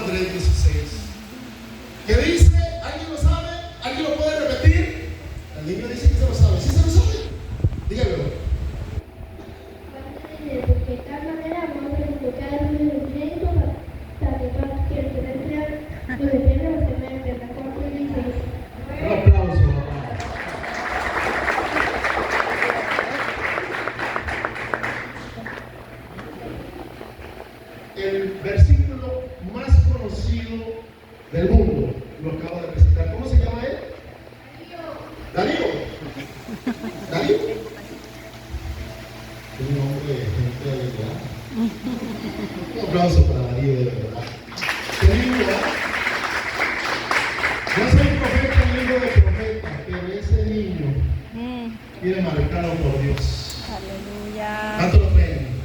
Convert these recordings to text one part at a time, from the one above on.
3:16. ¿Qué dice? ¿Alguien lo sabe? ¿Alguien lo puede repetir? El niño dice que se lo sabe. ¿Sí se lo sabe? Dígalo. De tal manera vamos a escuchar un crédito para que todos quienes se entregan los defiendan los que me enfrentan con un aplauso, papá. El versículo más conocido del mundo lo acaba de presentar. ¿Cómo se llama él? Darío. Darío. Un nombre de gente de verdad. Un aplauso para Darío, de verdad. Qué lindo, ¿eh? Yo soy profeta, un libro de profeta, pero ese niño viene marcado por Dios. Aleluya. ¿Cuánto lo creen?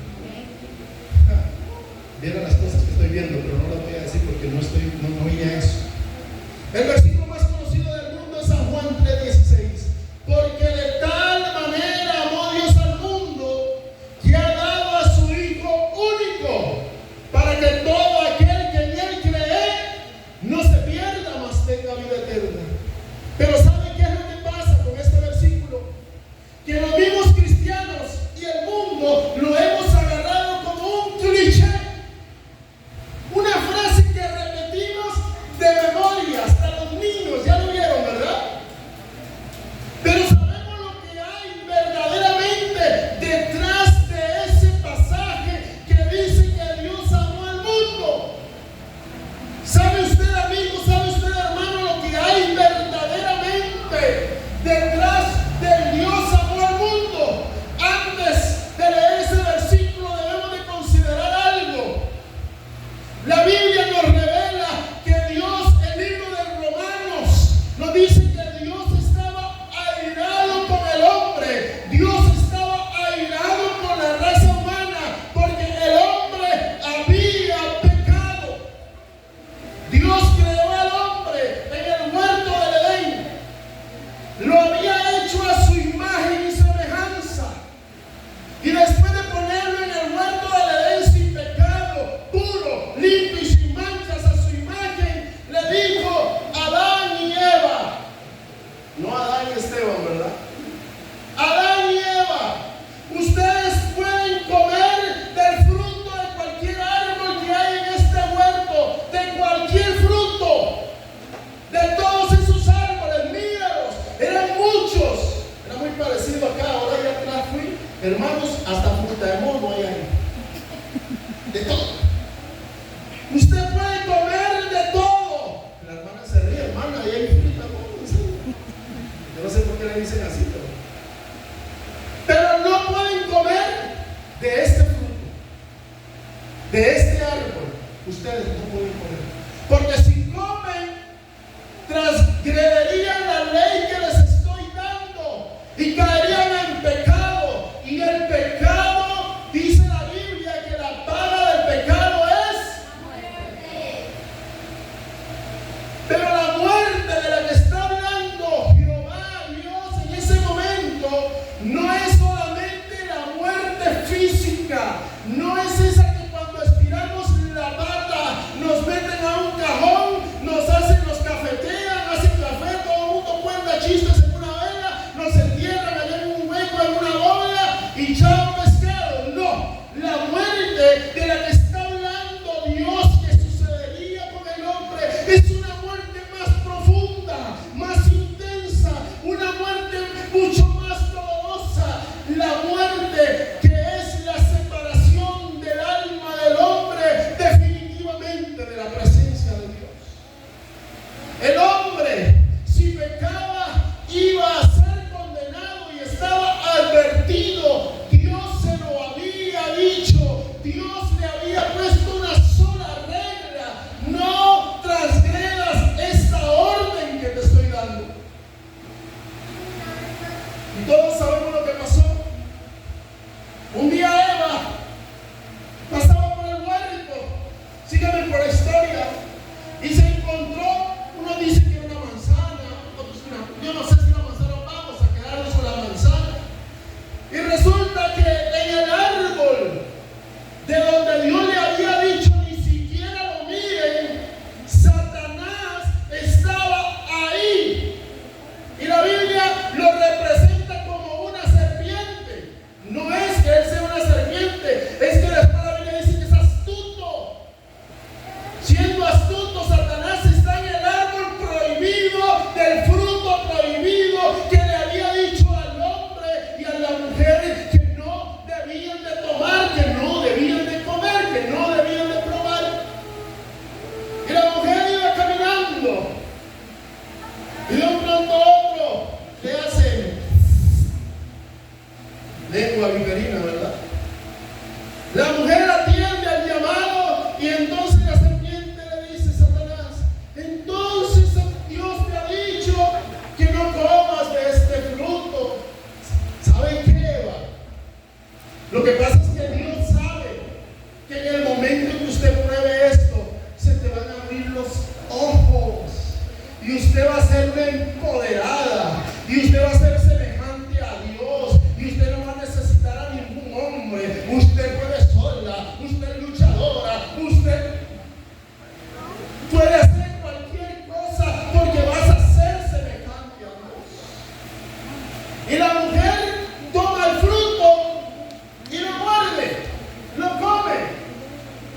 Vieron las cosas que estoy viendo, pero no las voy a decir porque no oía eso. El versículo más conocido del mundo es San Juan 3:16. Porque de tal manera amó Dios al mundo que ha dado a su Hijo único, para que todo aquel que en él cree no se pierda, mas tenga vida eterna. Pero ¿sabe qué es lo que pasa con este versículo? Que los mismos cristianos y el mundo lo hemos agarrado como un cliché. Una frase que repetimos de memoria, hasta los niños, ya lo vieron, ¿verdad? Pero sabemos lo que hay verdaderamente detrás de ese pasaje que dice que Dios amó al mundo. ¿Sabe usted, amigo, sabe usted, hermano, lo que hay verdaderamente detrás de Dios amó al mundo? Antes de leer ese versículo debemos de considerar algo. La Biblia nos revela que Dios, el libro de Romanos, nos dice que Dios estaba airado con el hombre. Dios estaba airado con la raza humana porque el hombre había pecado. Dios creó al hombre en el huerto del Edén. Lo había hecho a su imagen y semejanza. Y después de ponerlo en el huerto del Edén sin pecado, puro, limpio y sin manchas a su imagen, le dijo a Adán y Eva, no Adán y Esteban, ¿verdad? Adán y Eva, ustedes pueden comer del fruto de cualquier árbol que hay en este huerto, de cualquier fruto, de todos esos árboles, míralos, eran muchos, era muy parecido acá, ahora ya atrás fui, hermanos, hasta fruta de mono hay ahí, de todo. Usted puede comer de todo. La hermana se ríe, hermana, ahí hay fruta, ¿no? Yo no sé por qué le dicen así, pero no pueden comer de este fruto, de este árbol. Ustedes no pueden comer, porque si comen, transgredirían la ley que les estoy dando y caerían en pecado. Y el pecado, dice la Biblia, que la paga del pecado es muerte. Pero la muerte de la que está hablando Jehová, Dios, en ese momento, no es solamente la muerte física, no es esa que cuando estiramos la pata nos meten a y usted va a ser una empoderada, y usted va a ser semejante a Dios, y usted no va a necesitar a ningún hombre. Usted puede sola, usted es luchadora, usted puede hacer cualquier cosa porque vas a ser semejante a Dios. Y la mujer toma el fruto y lo muerde, lo come.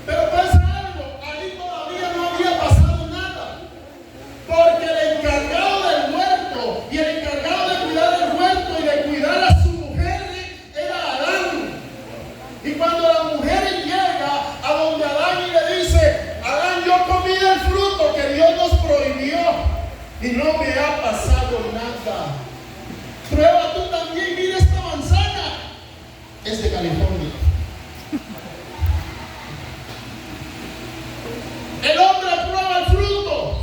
Pero pasa algo, ahí todavía no había pasado nada, porque el encargado del huerto y el encargado de cuidar el huerto y de cuidar a su mujer era Adán. Y cuando la mujer llega a donde Adán y le dice: Adán, yo comí el fruto que Dios nos prohibió y no me ha pasado nada. Prueba tú también, mira esta manzana, es de California. El hombre prueba el fruto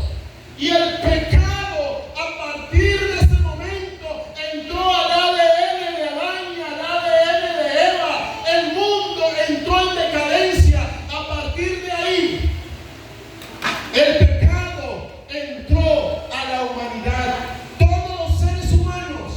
y el pecado a partir de ese momento entró al ADN de Adán y al ADN de Eva. El mundo entró en decadencia a partir de ahí. El pecado entró a la humanidad. Todos los seres humanos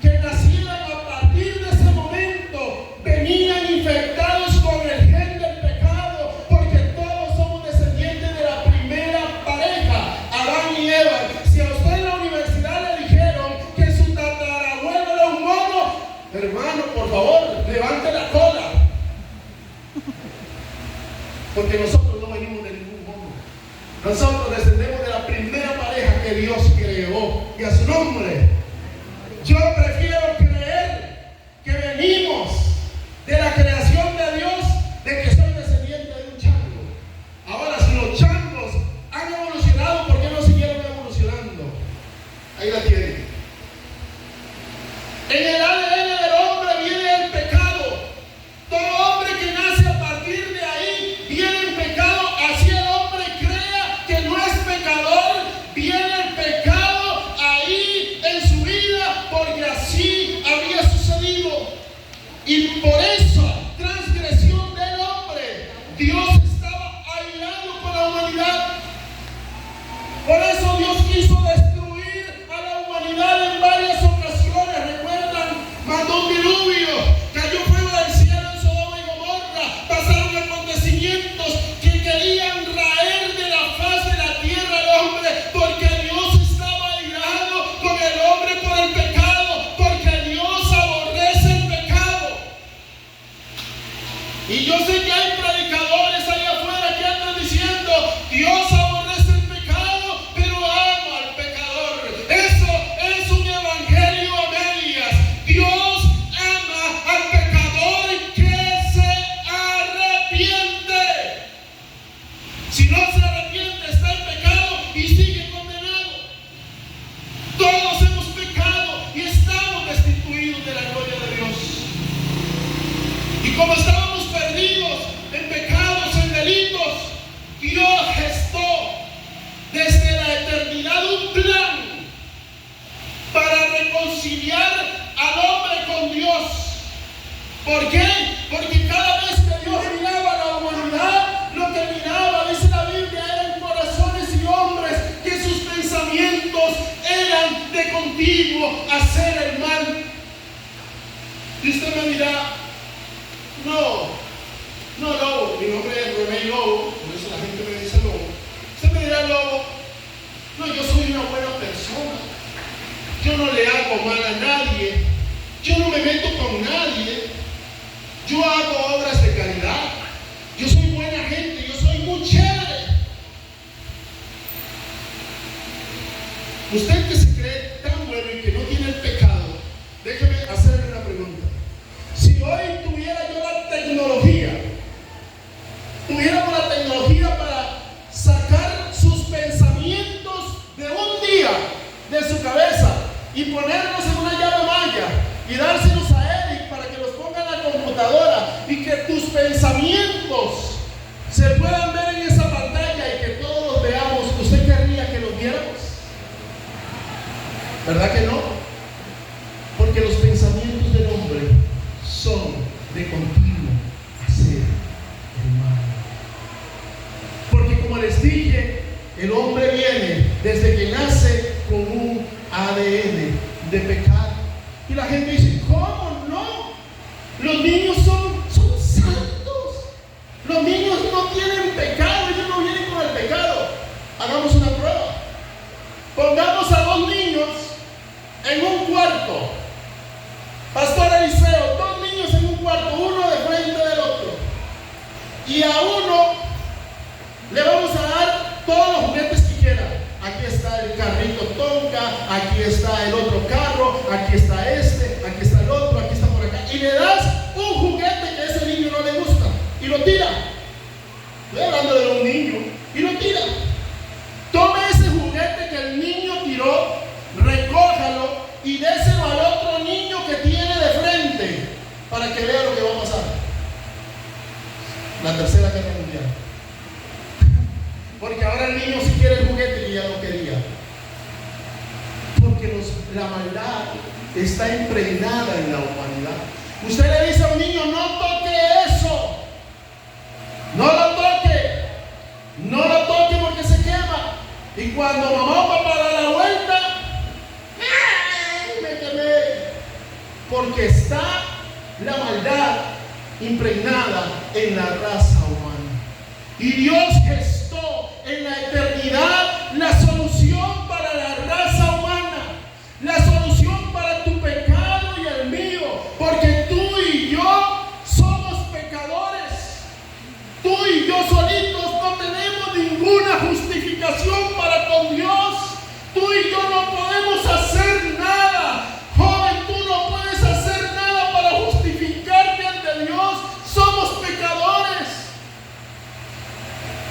que nacieron a partir de ese momento venían infectados con el gen del pecado, porque todos somos descendientes de la primera pareja, Adán y Eva. Si a usted en la universidad le dijeron que su tatarabuelo era un mono, hermano, por favor, levante la cola, porque nosotros no venimos de ningún mono. Nosotros descendemos de la primera pareja que Dios creó, y a su nombre. Yo prefiero creer que venimos de la creación de Dios, de que soy descendiente de un chango. Ahora, si los changos han evolucionado, ¿por qué no siguieron evolucionando? Ahí la tienen. En el ADN del hombre viene el pecado. Todo hombre que nace a partir de ahí viene el pecado. Así el hombre crea que no es pecador, viene el pecado ahí en su vida, porque así había sucedido. Y por esa transgresión del hombre, Dios estaba airado con la humanidad. Por eso Dios quiso destruir a la humanidad en varias ocasiones. ¿Recuerdan? Mandó un diluvio, cayó fuego del cielo en Sodoma y Gomorra. Pasaron acontecimientos que querían raer de la faz de la tierra al hombre, porque Dios estaba airado con el hombre por el pecado, porque Dios aborrece el pecado. Y yo sé que hay predicadores allá afuera que andan diciendo: Dios aborrece el pecado, pero ama al pecador. Eso es un evangelio a medias. Dios ama al pecador que se arrepiente. Si no se arrepiente, está en pecado y sigue condenado. Todos hemos pecado y estamos destituidos de la gloria de Dios. Y como estábamos perdidos en pecados, en delitos, Dios gestó desde la eternidad un plan para reconciliar al hombre con Dios. ¿Por qué? Porque cada vez que Dios miraba a la humanidad, lo que miraba, dice la Biblia, eran corazones y hombres que sus pensamientos eran de continuo hacer el mal. Y usted me dirá: no, Lobo, mi nombre es René Lobo, por eso la gente me dice Lobo. Usted me dirá: Lobo, no, yo soy una buena persona, yo no le hago mal a nadie, yo no me meto con nadie, yo hago obras de caridad, yo soy buena gente, yo soy muy chévere. Usted que se cree tan bueno y que no tiene el pecado, déjeme hacerle una pregunta. Si hoy tuviera yo la tecnología, tuviéramos la tecnología para sacar sus pensamientos de un día de su cabeza y ponerlos en una llave maya y dárselos a Eric para que los ponga en la computadora y que tus pensamientos se puedan ver en esa pantalla y que todos los veamos, ¿usted querría que los viéramos? ¿Verdad que no? Porque los pensamientos del hombre son de continuo hacer el mal. Porque como les dije, el hombre viene desde que nace Y la gente dice, ¿cómo no? Los niños son santos. Los niños no tienen pecado, ellos no vienen con el pecado. Hagamos una prueba. Pongamos a 2 niños en un cuarto. Pastor Eliseo, 2 niños en un cuarto, uno de frente del otro. Y a uno le vamos a dar todos los juguetes que quiera. Aquí está el carrito Tonka, aquí está el otro carro, aquí está este, aquí está el otro, aquí está por acá. Y le das un juguete que a ese niño no le gusta y lo tira. Estoy hablando de un niño y lo tira. Tome ese juguete que el niño tiró, recójalo y déselo al otro niño que tiene de frente para que vea lo que va a pasar. La Tercera Guerra Mundial. Porque ahora el niño sí quiere el juguete que ya no quería. Porque la maldad está impregnada en la humanidad. Usted le dice a un niño, no toque eso. No lo toque. No lo toque porque se quema. Y cuando mamá o papá da la vuelta, ¡ay, me quemé! Porque está la maldad impregnada en la raza humana. Y Dios gestó en la eternidad la solución para la raza humana, la solución para tu pecado y el mío, porque tú y yo somos pecadores. Tú y yo solitos no tenemos ninguna justificación para con Dios. Tú y yo no podemos hacer nada. Joven, tú no puedes hacer nada para justificarte ante Dios. Somos pecadores.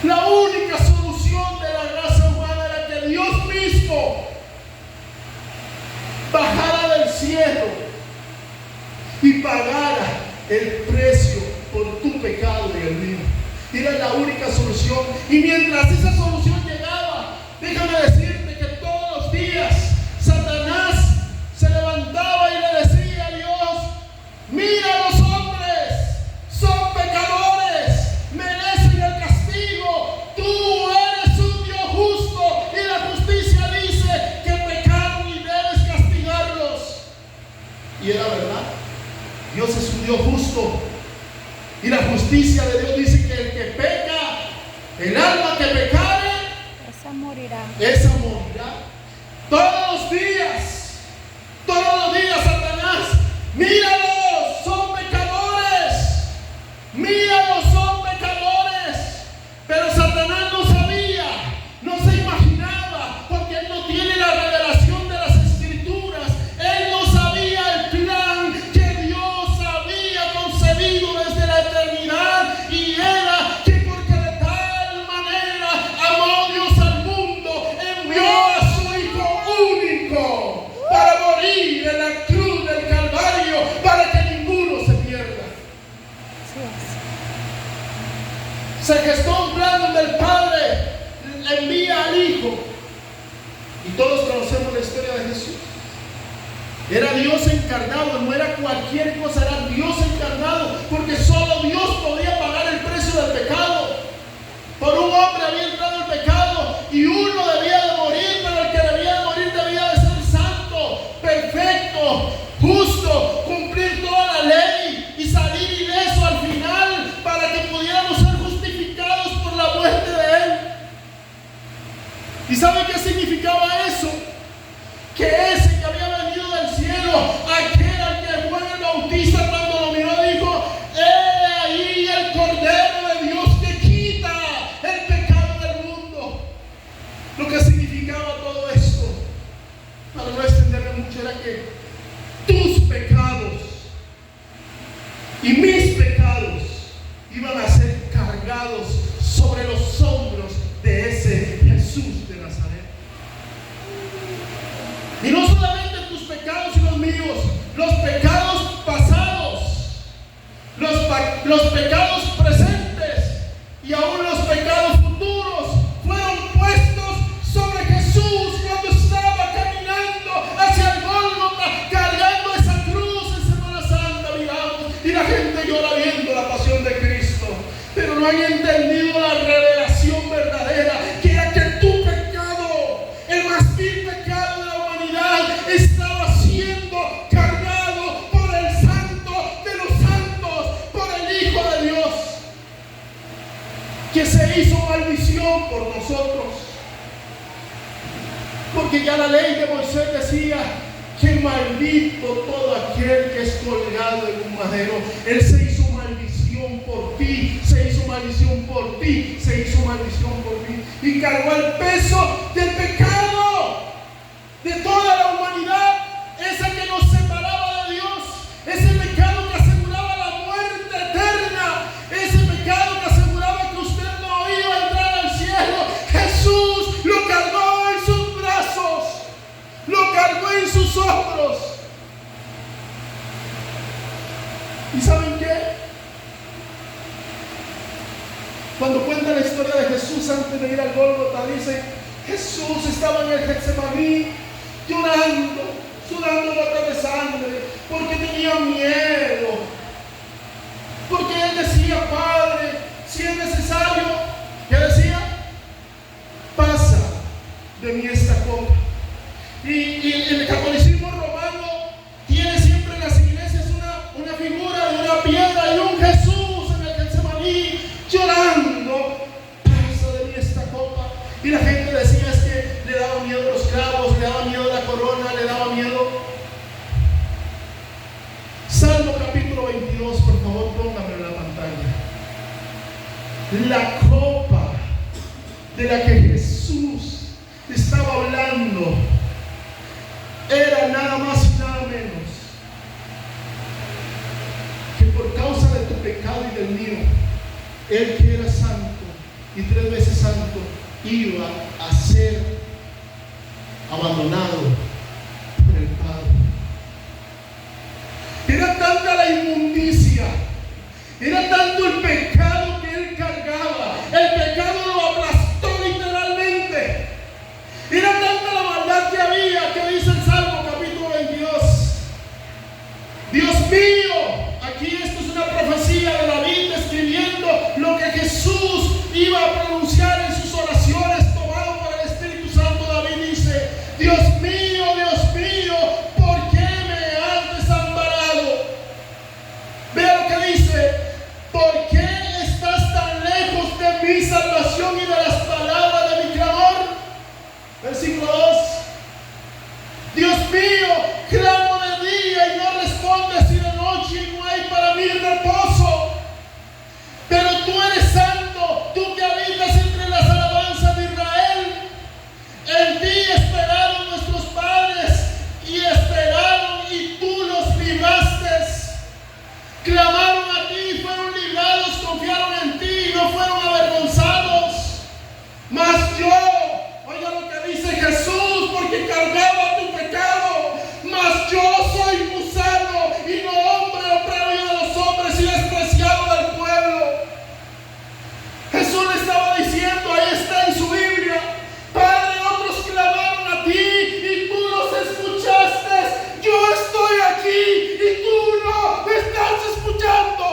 La única solución de la raza humana era que Dios mismo bajara del cielo y pagara el precio por tu pecado y el mío. Era la única solución. Y mientras esa solución llegaba, déjame decirte que todos los días Satanás se levantaba y le decía a Dios, mira, los hombres son pecadores, merecen el castigo. Tú eres un Dios justo y la justicia dice que pecaron y debes castigarlos. Y era verdad. Dios es un Dios justo. Y la justicia de Dios dice que el que peca, el alma que pecare, esa morirá. Esa morirá. Todos los días Satanás, míralos, son pecadores. Míralos, son pecadores. Pero Satanás no sabía, no se imaginaba, porque él no tiene la revelación de las Escrituras. Él no sabía el plan que Dios había concebido desde la eternidad, y era que porque de tal manera amó Dios al mundo, envió a su Hijo único para morir en la cruz del Calvario, para que ninguno se pierda. Se gestó un plan donde el Padre le envía al Hijo, y todos conocemos la historia de Jesús. Era Dios encarnado, no era cualquier cosa, era Dios encarnado, porque solo Dios podía pagar el precio del pecado. Por un hombre había entrado el pecado y uno debía de morir, pero el que debía de morir debía de ser santo, perfecto, justo, cumplir toda la ley y salir ileso al final para que pudiéramos ser justificados por la muerte de Él. ¿Y sabe qué significaba eso? Que ese que había venido del cielo, aquel al que Juan el Bautista cuando lo miró dijo, ¡he ahí el Cordero de Dios que quita el pecado del mundo! Lo que significaba todo esto, para no extenderme mucho, era que tus pecados y mis pecados iban a ser cargados sobre los hombros de ese Jesús de Nazaret. Y no solamente tus pecados y los míos, los pecados pasados, los pecados presentes y aún los pecados futuros fueron puestos sobre Jesús cuando estaba caminando hacia el Gólgota, cargando esa cruz en Semana Santa, miramos, y la gente llora viendo la pasión de Cristo, pero no han entendido la revelación verdadera, que era que tu pecado, el más vil pecado de la humanidad, estaba siendo cargado Porque ya la ley de Moisés decía que maldito todo aquel que es colgado en un madero. Él se hizo maldición por ti, se hizo maldición por ti, se hizo maldición por ti. Y cargó el peso del pecado de toda la humanidad, esa que nos separaba de Dios, ese pecado que aseguraba la muerte eterna, ese pecado que aseguraba que usted no iba a entrar al cielo. Jesús lo cargó en sus brazos, lo cargó en sus hombros. ¿Y saben qué? Cuando cuenta la historia de Jesús antes de ir al Gólgota, dice: Jesús estaba en el Getsemaní llorando, sudando gotas de sangre, porque tenía miedo. Porque él decía: Padre, si es necesario, ¿qué decía? Pasa de mí esta copa. Y el catolicismo romano tiene siempre en las iglesias una figura de una piedra y un Jesús en el Getsemaní llorando: pasa de mí esta copa. Y la gente decía es que le daba miedo los clavos, le daba miedo la corona, le daba miedo. Salmo capítulo 22, por favor, póngamelo en la pantalla. La copa de la que Jesús estaba hablando era nada más y nada menos que por causa de tu pecado y del mío, Él que era santo y 3 veces santo iba a ser abandonado por el Padre. Era tanta la inmundicia, era tanto el pecado que Él cargaba, el pecado lo aplastó literalmente. Era tanta la maldad que había, que dice el Salmo capítulo 22: Dios mío, aquí esto es una profecía de David escribiendo lo que Jesús iba a pronunciar en sus oraciones, tomado por el Espíritu Santo. David dice: Dios mío, ¿por qué me has desamparado? Vea lo que dice: ¿por qué estás tan lejos de mi salvación y de las palabras de mi clamor? Versículo 2: Dios mío, clamo de día y no respondes, y de noche y no hay para mí reposo. Pero tú eres santo, tú que habitas entre las alabanzas de Israel. En ti esperaron nuestros padres y esperaron, y tú los libraste. Clamaron a ti y fueron librados, confiaron en ti y no fueron avergonzados. Mas yo, oiga lo que dice Jesús, porque cargaba tu pecado, mas yo soy gusano y no hombre, oprobio de los hombres y despreciado del pueblo. Jesús le estaba diciendo, ahí está en su Biblia: Padre, otros clamaron a ti y tú los escuchaste. Yo estoy aquí y tú no me estás escuchando.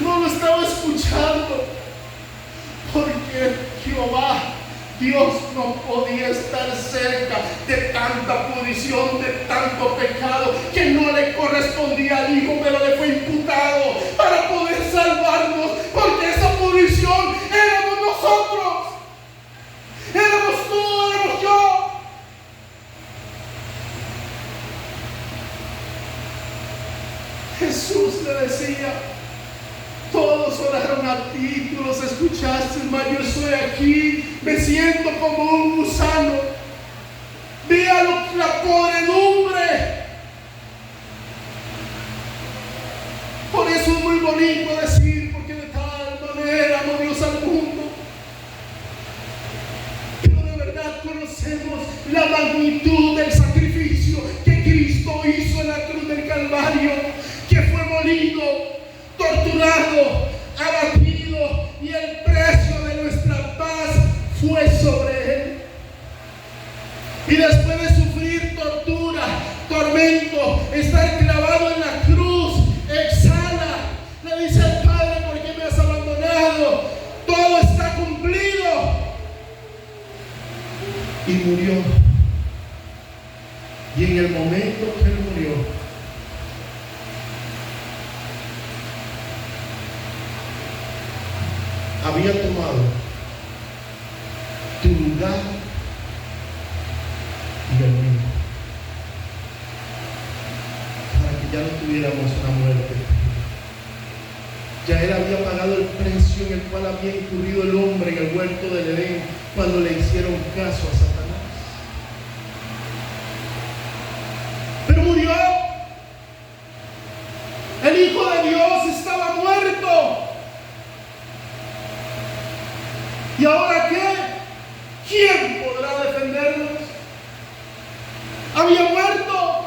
No lo estaba escuchando porque Jehová, Dios, no podía estar cerca de tanta pudrición, de tanto pecado que no le correspondía al Hijo, pero le fue imputado para poder salvarnos, porque esa pudrición éramos nosotros, éramos tú, éramos yo. Jesús le decía: todos oraron a ti, tú los escuchaste, mas yo estoy aquí, me siento como un gusano. Vea la podredumbre. Por eso es muy bonito decir: porque de tal manera amó Dios al mundo. Pero de verdad conocemos la magnitud del sacrificio que Cristo hizo en la cruz del Calvario, que fue molido, torturado, abatido, y el precio de nuestra paz fue sobre Él. Y después de sufrir tortura, tormento, estar clavado en la cruz, exhala, le dice al Padre: ¿por qué me has abandonado? Todo está cumplido. Y murió. Y en el momento que Él murió, había tomado tu lugar y el mío, para que ya no tuviéramos una muerte. Ya Él había pagado el precio en el cual había incurrido el hombre en el huerto del Edén cuando le hicieron caso a Satanás. Pero murió. El Hijo de Dios estaba muerto. ¿Y ahora qué? ¿Quién podrá defendernos? Había muerto.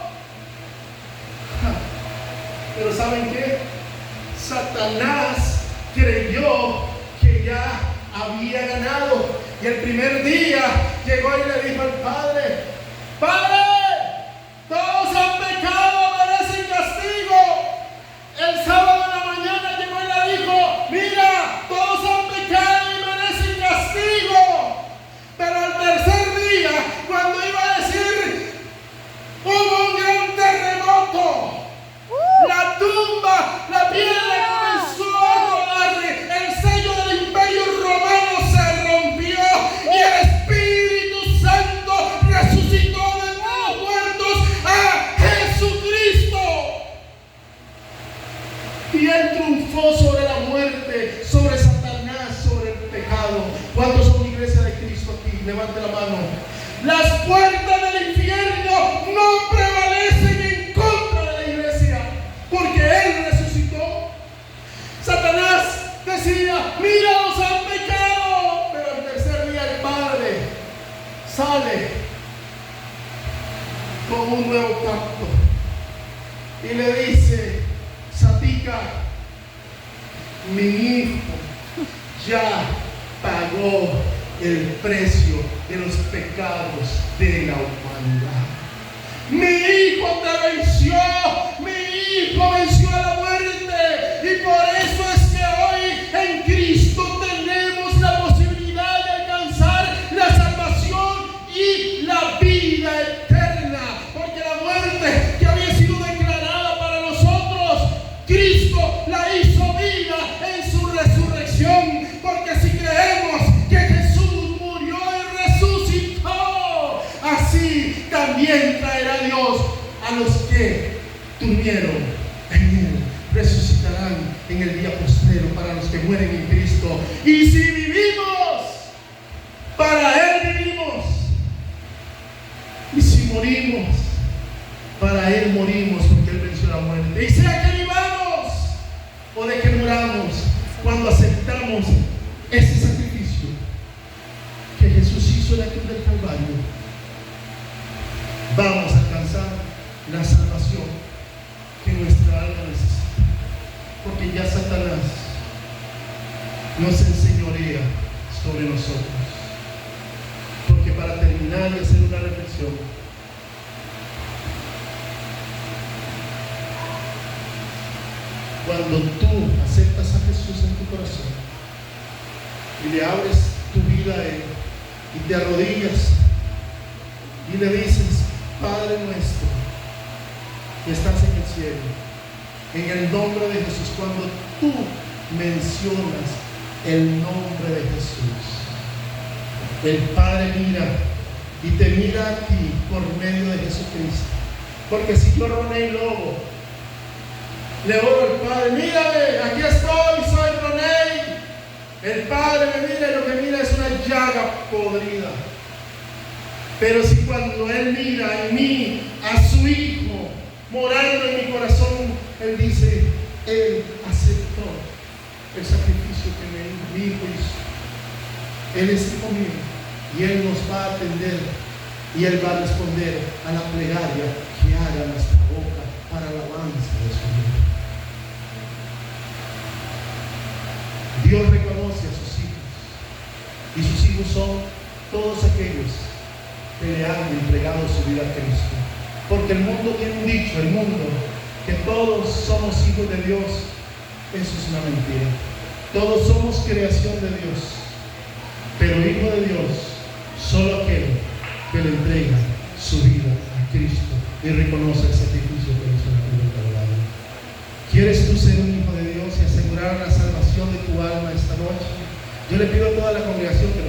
Pero ¿saben qué? Satanás creyó que ya había ganado. Y el primer día llegó y le dijo al Padre: Padre, todos han pecado, merecen castigo. El sábado en la mañana llegó y le dijo: mira, todos han pecado y merecen castigo. Pero al tercer día, cuando iba a decir, hubo un gran terremoto. La tumba, la piedra comenzó a rodar, el sello del Imperio Romano se rompió y el Espíritu Santo resucitó de entre los muertos a Jesucristo. Y Él triunfó sobre la muerte, sobre Satanás, sobre el pecado. ¿Cuántos son iglesia de Cristo aquí? Levante la mano. Las puertas del infierno no prevalecen en contra de la iglesia, porque Él resucitó. Satanás decía: mira, los han pecado. Pero al tercer día el Padre sale con un nuevo pacto y le dice: Satica, mi hijo ya pagó el precio de los pecados de la humanidad. Mi hijo te venció, mi hijo venció a la muerte, y por eso es que hoy en Cristo tenemos la posibilidad de alcanzar la salvación y la vida eterna, porque la muerte que había sido declarada para nosotros, Cristo la hizo vida en su resurrección, porque si creemos que Jesús murió y resucitó, así también traerá Dios a los que durmieron en Él. Resucitarán en el día postrero para los que mueren en Cristo. Y si vivimos, para Él vivimos. Y si morimos, para Él morimos, porque Él venció la muerte. Y sea que vivamos o de que muramos, cuando aceptamos ese sacrificio que Jesús hizo en la cruz del Calvario, vamos a alcanzar la salvación que nuestra alma necesita, porque ya Satanás nos enseñorea sobre nosotros. Porque para terminar y hacer una reflexión, cuando tú aceptas a Jesús en tu corazón y le abres tu vida a Él y te arrodillas y le dices: Padre nuestro que estás en el cielo, en el nombre de Jesús, cuando tú mencionas el nombre de Jesús, el Padre mira y te mira a ti por medio de Jesucristo. Porque si yo, Roney Lobo, le oro al Padre: mírame, aquí estoy, soy Roney. El Padre me mira y lo que mira es una llaga podrida. Pero si cuando Él mira en mí a su Hijo morando en mi corazón, Él dice: Él aceptó el sacrificio que mi Hijo hizo. Él es Hijo mío y Él nos va a atender y Él va a responder a la plegaria que haga nuestra boca para la alabanza de su nombre. Dios reconoce a sus hijos, y sus hijos son todos aquellos que le han entregado su vida a Cristo. Porque el mundo tiene un dicho, el mundo, que todos somos hijos de Dios. Eso es una mentira. Todos somos creación de Dios, pero hijo de Dios solo aquel que le entrega su vida a Cristo y reconoce el sacrificio que hizo en la cruz del Calvario. ¿Quieres tú ser un hijo de Dios y asegurar la salvación de tu alma esta noche? Yo le pido a toda la congregación que